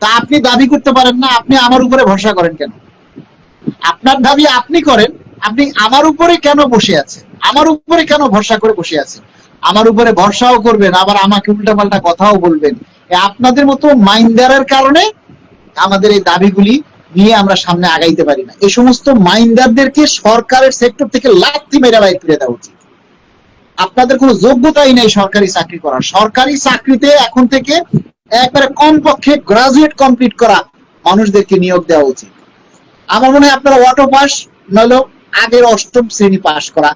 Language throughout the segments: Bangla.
তা আপনি দাবি করতে পারেন না, আপনি আমার উপরে ভরসা করেন কেন? আপনার দাবি আপনি করেন, আপনি আমার উপরে কেন বসে আছেন? আমার উপরে কেন ভরসা করে বসে আছেন? আমার উপরে ভরসাও করবেন, আবার আমাকে উল্টাপাল্টা কথাও বলবেন। আপনাদের মতো মাইন্ডারের কারণে আমাদের এই দাবিগুলি নিয়ে আমরা সামনে আগাইতে পারি না। এই সমস্ত মাইন্ডারদেরকে সরকারের সেক্টর থেকে লাথি মেরে বাইরে ফিরে দেওয়া উচিত। আপনাদের কোনো যোগ্যতাই নেই সরকারি চাকরি করার। সরকারি চাকরিতে এখন থেকে একবারে কমপক্ষে গ্রাজুয়েট কমপ্লিট করা মানুষদেরকে নিয়োগ দেওয়া উচিত। আমার মনে হয় আপনারা অটো পাস নইলেও আগের অষ্টম শ্রেণী পাস করা,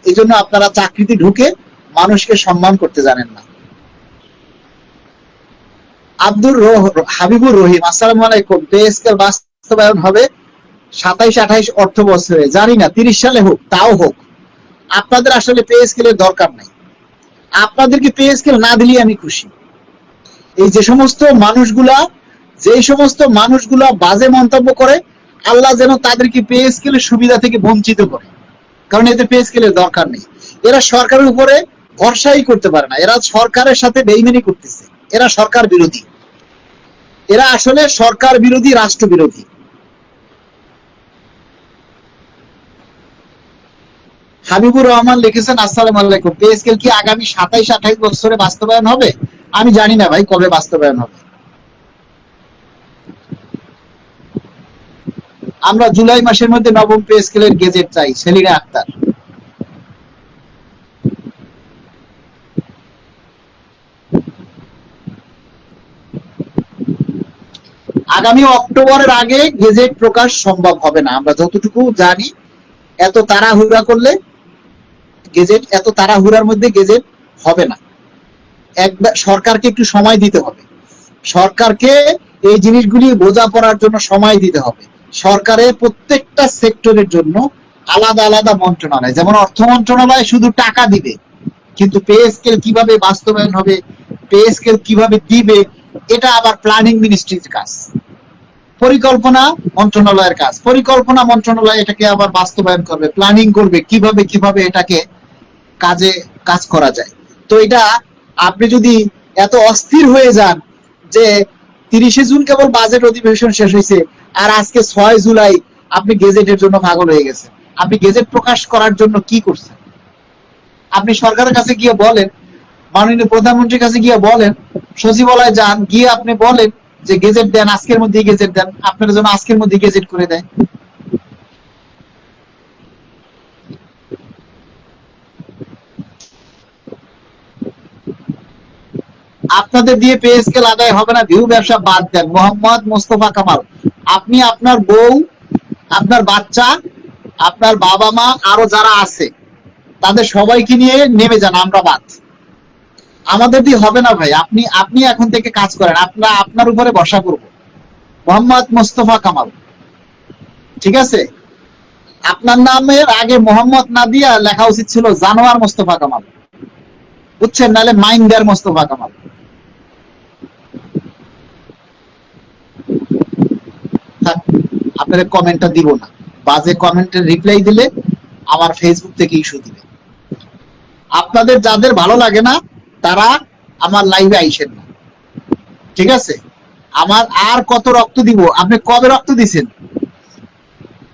এই জন্য আপনারা চাকরিতে ঢুকে মানুষকে সম্মান করতে জানেন না। হাবিবুর রহিম, আসসালামু আলাইকুম। পে স্কেল বাস্তবায়ন হবে 27-28 অর্থ বছরে, জানি না 30 সালে হোক, তাও হোক। আপনাদের আসলে পে স্কেলের দরকার নাই। আপনাদেরকে পে স্কেল না দিলে আমি খুশি। এই যে সমস্ত মানুষগুলা বাজে মন্তব্য করে, আল্লাহ যেন তাদেরকে পে স্কেলের সুবিধা থেকে বঞ্চিত করে, কারণ এতে পে স্কেলের দরকার নেই। এরা সরকারের উপরে ভরসাই করতে পারে না, এরা সরকারের সাথে বেইমানি করতেছে, এরা সরকার বিরোধী, এরা আসলে সরকার বিরোধী, রাষ্ট্র বিরোধী। হাবিবুর রহমান লিখেছেন, আসসালামু আলাইকুম। পে স্কেল কি আগামী 27-28 বছরে বাস্তবায়ন হবে? আমি জানি না ভাই কবে বাস্তবায়ন হবে। আমরা জুলাই মাসের মধ্যে নবম পে স্কেলের গেজেট চাই। সেলিনা আক্তার। আগামী অক্টোবরের আগে গেজেট প্রকাশ সম্ভব হবে না, আমরা যতটুকু জানি। এত তাড়াহুড়ার মধ্যে গেজেট হবে না। একবার সরকারকে একটু সময় দিতে হবে, সরকারকে এই জিনিসগুলি বোঝাপড়ার জন্য সময় দিতে হবে। সরকারের প্রত্যেকটা সেক্টরের জন্য আলাদা আলাদা মন্ত্রণালয়, যেমন অর্থ মন্ত্রণালয় শুধু টাকা দিবে, কিন্তু পে স্কেল কিভাবে বাস্তবায়ন হবে, পে স্কেল কিভাবে দিবে, এটা আবার প্ল্যানিং মিনিস্ট্রির কাজ, পরিকল্পনা মন্ত্রণালয়ের কাজ। পরিকল্পনা মন্ত্রণালয় এটাকে আবার বাস্তবায়ন করবে, প্ল্যানিং করবে কিভাবে এটাকে কাজ করা যায়। তো এটা আপনি যদি এত অস্থির হয়ে যান যে 30শে জুন কেবল বাজেট অধিবেশন শেষ হয়েছে, আর আজকে 6 জুলাই আপনি গেজেটের জন্য পাগল হয়ে গেছেন। আপনি গেজেট প্রকাশ করার জন্য কি করছেন? আপনি সরকারের কাছে গিয়ে বলেন, মাননীয় প্রধানমন্ত্রীর কাছে গিয়ে বলেন, সচিবালয়ে যান, গিয়ে আপনি বলেন যে গেজেট দেন, আজকের মধ্যে গেজেট দেন, আপনারা যেন আজকের মধ্যে গেজেট করে দেয়। আপনাদের দিয়ে পে স্কেল আদায় হবে না, ভিউ ব্যবসা বাদ দেন। মোহাম্মদ মোস্তফা কামাল, আপনি আপনার বউ, আপনার বাচ্চা, আপনার বাবা মা, আরো যারা আছে তাদের সবাইকে নিয়ে নেমে যান, আমরা বাদ। আমাদের দিয়ে হবে না ভাই। আপনি এখন থেকে কাজ করেন, আপনার উপরে ভরসা করব। মোহাম্মদ মোস্তফা কামাল, ঠিক আছে? আপনার নামের আগে মোহাম্মদ না দিয়া লেখা উচিত ছিল জানোয়ার মোস্তফা কামাল, বুঝছেন? নাহলে মাইন্ডার মোস্তফা কামাল। আপনাদের কমেন্টটা দিব না, বাজে কমেন্টের রিপ্লাই দিলে আমার ফেসবুক থেকে ইস্যু দিবে। আপনাদের যাদের ভালো লাগে না তারা আমার লাইভে আইসেন না, ঠিক আছে? আমার আর কত রক্ত দিব? আপনি কবে রক্ত দিছেন?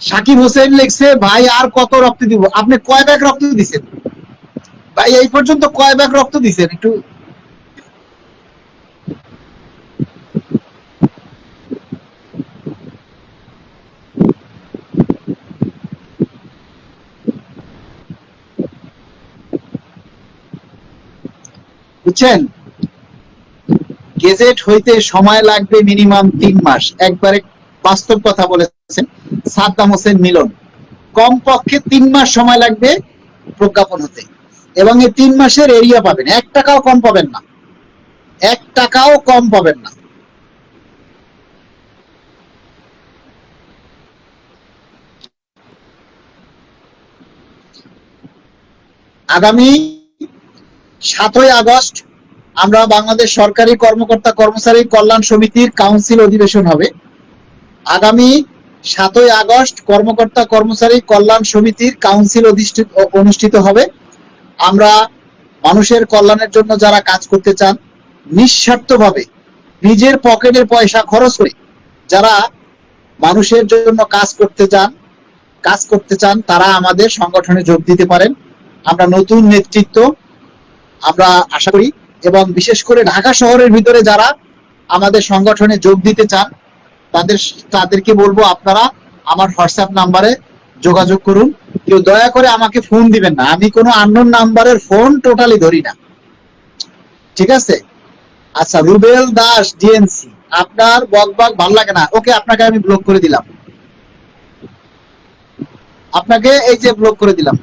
সাকিব হোসেন লিখছে, ভাই আর কত রক্ত দিব? আপনি কয় ব্যাগ রক্ত দিছেন ভাই? এই পর্যন্ত কয় ব্যাগ রক্ত দিছেন একটু? বুঝছেন? গেজেট হইতে সময় লাগবে মিনিমাম 3 মাস। একবারে বাস্তব কথা বলেছেন সাদ্দাম হোসেন মিলন। কমপক্ষে 3 মাস সময় লাগবে প্রজ্ঞাপন হতে, এবং এই 3 মাসের এরিয়া পাবেন, 1 টাকাও কম পাবেন না, 1 টাকাও কম পাবেন না। আগামী 7ই আগস্ট আমরা বাংলাদেশ সরকারি কর্মকর্তা কর্মচারী কল্যাণ সমিতির কাউন্সিল অধিবেশন হবে। আগামী 7ই আগস্ট কর্মকর্তা কর্মচারী কল্যাণ সমিতির কাউন্সিল অনুষ্ঠিত হবে। আমরা মানুষের কল্যাণের জন্য যারা কাজ করতে চান, নিঃস্বার্থভাবে নিজের পকেটের পয়সা খরচ করে যারা মানুষের জন্য কাজ করতে চান তারা আমাদের সংগঠনে যোগ দিতে পারেন। আমরা নতুন নেতৃত্ব আমরা আশা করি, এবং বিশেষ করে ঢাকা শহরের ভিতরে যারা আমাদের সংগঠনে যোগ দিতে চান তাদেরকে বলবো আপনারা আমার হোয়াটসঅ্যাপ নাম্বারে যোগাযোগ করুন। কেউ দয়া করে আমাকে ফোন দিবেন না, আমি কোনো আননোন নাম্বারের ফোন টোটালি ধরি না, ঠিক আছে? আচ্ছা, রুবেল দাস ডিএনসি, আপনার বকবক ভালো লাগে না, ওকে, আপনাকে আমি ব্লক করে দিলাম, আপনাকে এই যে ব্লক করে দিলাম,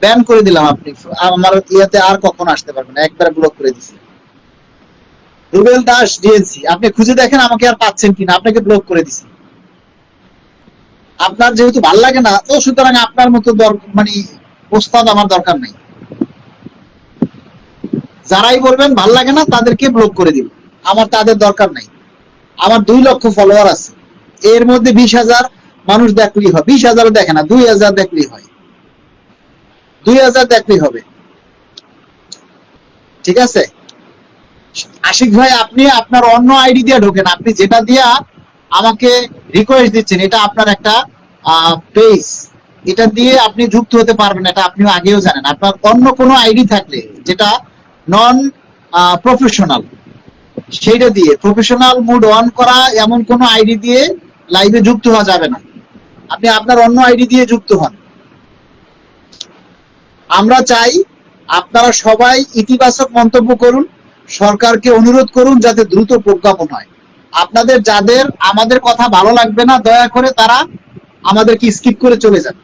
ব্যান করে দিলাম, আপনি আমার ইয়াতে আর কখনো আসতে পারবেন না, একবার ব্লক করে দিছি। রুবেল দাস ডিএনসি, আপনি খুঁজে দেখেন আমাকে আর পাচ্ছেন কিনা, আপনাকে ব্লক করে দিছি। আপনার যেহেতু ভাল লাগে না, তো সুতরাং আপনার মতো মানে প্রস্তাব আমার দরকার নাই। যারাই বলবেন ভাল লাগে না তাদেরকে ব্লক করে দিব, আমার তাদের দরকার নাই। আমার 2 লক্ষ ফলোয়ার আছে, এর মধ্যে 20,000 মানুষ দেখলেই হয়, 20,000 দেখে না, 2,000 দেখলেই হয়, 2,000 দেখলেই হবে, ঠিক আছে? আশিক ভাই, আপনি আপনার অন্য আইডি দিয়ে ঢোকেন, আপনি যেটা দিয়া আমাকে রিকোয়েস্ট দিচ্ছেন এটা আপনার একটা পেজ, এটা দিয়ে আপনি যুক্ত হতে পারবেন, এটা আপনিও আগেও জানেন। আপনার অন্য কোনো আইডি থাকলে যেটা নন প্রফেশনাল, সেইটা দিয়ে প্রফেশনাল মুড অন করা এমন কোনো আইডি দিয়ে লাইভে যুক্ত হওয়া যাবে না, আপনি আপনার অন্য আইডি দিয়ে যুক্ত হন। আমরা চাই আপনারা সবাই ইতিবাচক মন্তব্য করুন, সরকারকে অনুরোধ করুন যাতে দ্রুত প্রজ্ঞাপন হয়। আপনাদের যাদের আমাদের কথা ভালো লাগবে না, দয়া করে তারা আমাদেরকে স্কিপ করে চলে যান,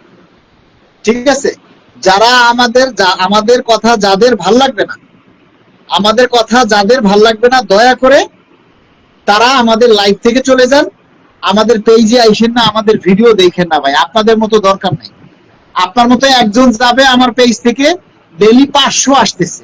ঠিক আছে? যারা আমাদের কথা যাদের ভাল লাগবে না, দয়া করে তারা আমাদের লাইভ থেকে চলে যান, আমাদের পেজে আইসেন না, আমাদের ভিডিও দেখেন না ভাই, আপনাদের মতো দরকার নাই। আপনার মতো একজন যাবে আমার পেজ থেকে, ডেইলি 500 আসতেছে,